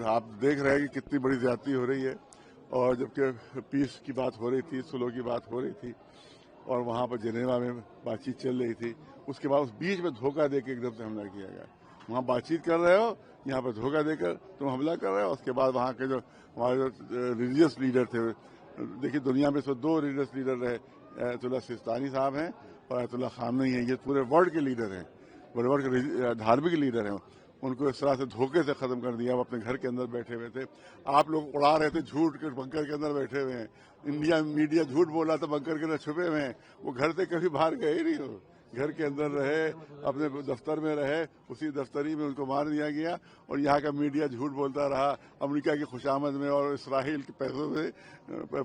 آپ دیکھ رہے ہیں کہ کتنی بڑی زیادتی ہو رہی ہے، اور جبکہ پیس کی بات ہو رہی تھی، سلو کی بات ہو رہی تھی، اور وہاں پر جنیوا میں بات چیت چل رہی تھی، اس کے بعد اس بیچ میں دھوکہ دے کے ایک دم سے حملہ کیا گیا. وہاں بات چیت کر رہے ہو، یہاں پر دھوکہ دے کر تم حملہ کر رہے ہو. اس کے بعد وہاں کے جو ہمارے جو ریلیجیس لیڈر تھے، دیکھیے دنیا میں اس وقت 2 ریلیجیس لیڈر رہے، آیت اللہ سستانی صاحب ہیں اور آیت اللہ خامنئی ہیں. یہ پورے ورلڈ کے لیڈر ہیں، پورے ورلڈ کے دھارمک لیڈر ہیں. ان کو اس طرح سے دھوکے سے ختم کر دیا. وہ اپنے گھر کے اندر بیٹھے ہوئے تھے، آپ لوگ اڑا رہے تھے جھوٹ کے، بنکر کے اندر بیٹھے ہوئے ہیں. انڈیا میڈیا جھوٹ بول رہا تھا، بنکر کے اندر چھپے ہوئے ہیں. وہ گھر سے کبھی باہر گئے ہی نہیں، ہو گھر کے اندر رہے، اپنے دفتر میں رہے، اسی دفتری میں ان کو مار دیا گیا. اور یہاں کا میڈیا جھوٹ بولتا رہا امریکہ کی خوشامد میں اور اسرائیل کے پیسوں سے،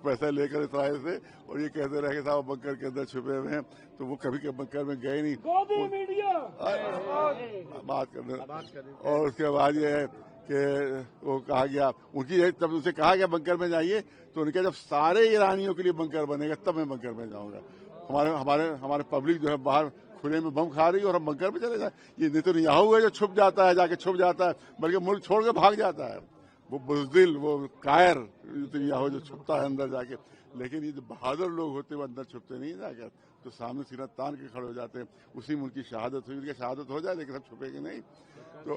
پیسے لے کر اسرائیل سے، اور یہ کہتے رہے کہ صاحب بنکر کے اندر چھپے ہوئے ہیں. تو وہ کبھی بنکر میں گئے نہیں، بات کرنے. اور اس کے بعد یہ ہے کہ وہ کہا گیا، ان کی جب اسے کہا گیا بنکر میں جائیے، تو ان کے جب سارے ایرانیوں کے لیے بنکر بنے گا تب میں بنکر میں جاؤں گا. ہمارے پبلک جو ہے باہر کھلے میں بم کھا رہی ہے اور ہم بنکر میں چلے جائیں. یہ نیتنیاہو ہے جو چھپ جاتا ہے، جا کے چھپ جاتا ہے، بلکہ ملک چھوڑ کے بھاگ جاتا ہے. وہ بزدل، وہ قائر نیتنیاہو جو چھپتا ہے اندر جا کے. لیکن یہ جو بہادر لوگ ہوتے ہیں وہ اندر چھپتے نہیں جا کر، تو سامنے سینہ تان کے کھڑے ہو جاتے ہیں. اسی ملک کی شہادت ہوئی، ان کی شہادت ہو جائے لیکن ہم چھپے گے نہیں. تو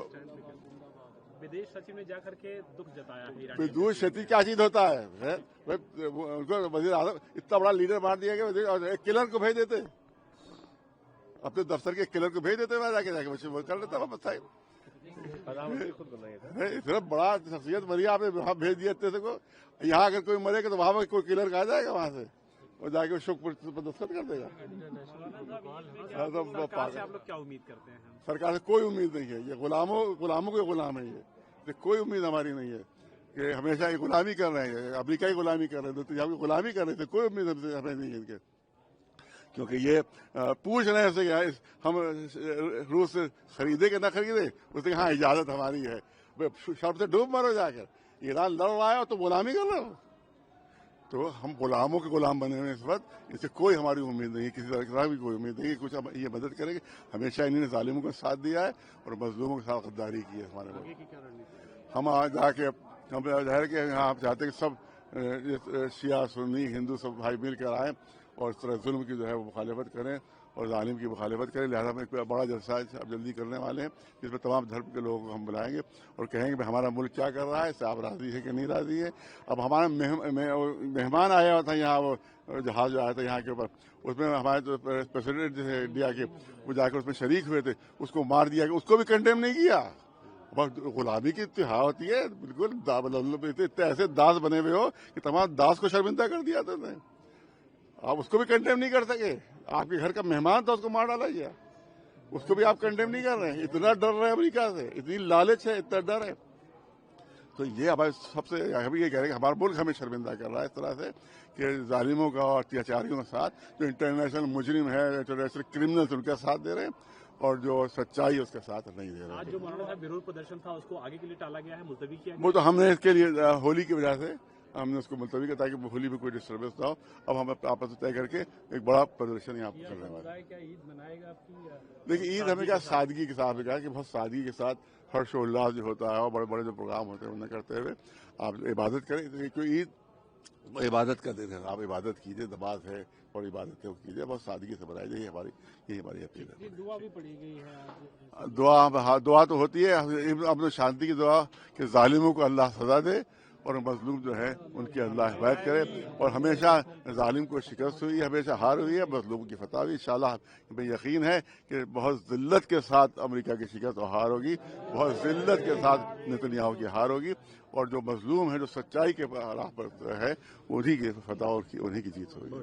विदेश सचिव ने जाकर के दुख जताया है। विदेश सचिव क्या चीज होता है? उनको वजीर आजम इतना बड़ा लीडर मार दिया गया, और एक किलर को भेज देते, अपने दफ्तर के किलर को भेज देते, वहां जाके कर लेता वापस साहब. इतना बड़ा शख्सियत मरी, आपने वहां भेज दिया इतने को. यहाँ अगर कोई मरेगा तो वहां कोई किलर आ जाएगा वहां से और जाके शोक पर दस्तखत कर देगा. सरकार से आप लोग क्या उम्मीद करते हैं? सरकार से कोई उम्मीद नहीं है. ये गुलामों के गुलाम है. ये कोई उम्मीद हमारी नहीं है कि हमेशा ये गुलामी कर रहे हैं, अमेरिका की गुलामी कर रहे हैं, तो यहाँ की गुलामी कर रहे थे. कोई उम्मीद हमें नहीं है इनके, क्योंकि ये पूछ रहे हैं हम रूस से खरीदे कि ना खरीदे. उसने हाँ इजाजत हमारी है. शर्त से डूब मरो जाकर. ईरान लड़ रहा है तो गुलामी कर रहे हो. तो हम गुलामों के गुलाम बने हुए इस वक्त. इससे कोई हमारी उम्मीद नहीं है, किसी तरह की कोई उम्मीद नहीं है कुछ ये मदद करेंगे. हमेशा इन्होंने जालिमों का साथ दिया है और मजलूमों के साथ गद्दारी की है. हमारे हम आज जाके हम जाहिर कि यहाँ आप चाहते हैं कि सब शिया सुन्नी हिंदू सब भाई मिल कर आए और इस तरह जुल्म की जो है वो मुखालिफत करें और जालिम की मुखालिफत करें. लिहाजा हम एक बड़ा जलसा अब जल्दी करने वाले हैं, जिसमें तमाम धर्म के लोगों को हम बुलाएंगे और कहेंगे भाई हमारा मुल्क क्या कर रहा है, इससे आप राजी है कि नहीं राजी है. अब हमारा मेहमान आया हुआ था यहाँ, वो जहाज जो आया था यहाँ के ऊपर, उसमें हमारे जो प्रेसिडेंट थे इंडिया के, वो जाकर उसमें शरीक हुए थे, उसको मार दिया गया. उसको भी कंडेम नहीं किया. गुलामी की इत्तिहा होती है, बिल्कुल इतने ऐसे दास बने हुए हो कि तमाम दास को शर्मिंदा कर दिया तुमने. आप उसको भी कंडेम नहीं कर सके. आपके घर का मेहमान था, उसको मार डाला गया. उसको भी आप कंडेम नहीं कर रहे हैं. इतना डर रहे हैं अमेरिका से, इतनी लालच है, इतना डर है. तो ये हमारे सबसे अभी ये कह रहे हैं कि हमारा मुल्क हमें शर्मिंदा कर रहा है इस तरह से कि जालिमों का और अत्याचारियों के साथ जो इंटरनेशनल मुजरिम है, इंटरनेशनल क्रिमिनल्स उनके साथ दे रहे हैं और जो सच्चाई उसके साथ नहीं दे रहे हैं. आज जो मौलाना साहब विरोध प्रदर्शन था उसको आगे के लिए टाला गया है, मुलतवी किया गया. वो तो हमने इसके लिए होली की वजह से हमने उसको मुलतवी किया ताकि होली में कोई डिस्टर्बेंस ना हो. अब हम आपस में तय करके एक बड़ा प्रदर्शन यहाँ पर करने वाले हैं. क्या ईद मनाएगा आपकी? देखिए ईद हमें क्या सादगी के साथ कहा कि बहुत सादगी के साथ हर्षोल्लास जो होता है और बड़े बड़े जो प्रोग्राम होते हैं उन्हें करते हुए आप इबादत करें. क्योंकि ईद इबादत का दिन है, आप इबादत कीजिए, नमाज है और इबादत है वो कीजिए, बहुत सादगी से बनाई जाए. यही हमारी अपील है. दुआ भी पढ़ी गई है. दुआ तो होती है. अब तो शांति की दुआ कि जालिमों को अल्लाह सजा दे और मजलूम जो है उनकी अल्लाह हिफायत करे. और हमेशा जालिम को शिकस्त हुई है, हमेशा हार हुई है, मजलूम की फतह हुई. इंशाअल्लाह हमें यकीन है कि बहुत जिल्लत के साथ अमेरिका की शिकस्त और हार होगी, बहुत जिल्लत के साथ नेतन्याहू की हार होगी. और जो मजलूम है, जो सच्चाई के राह पर है, उन्हीं की फतह और उन्हीं की जीत होगी.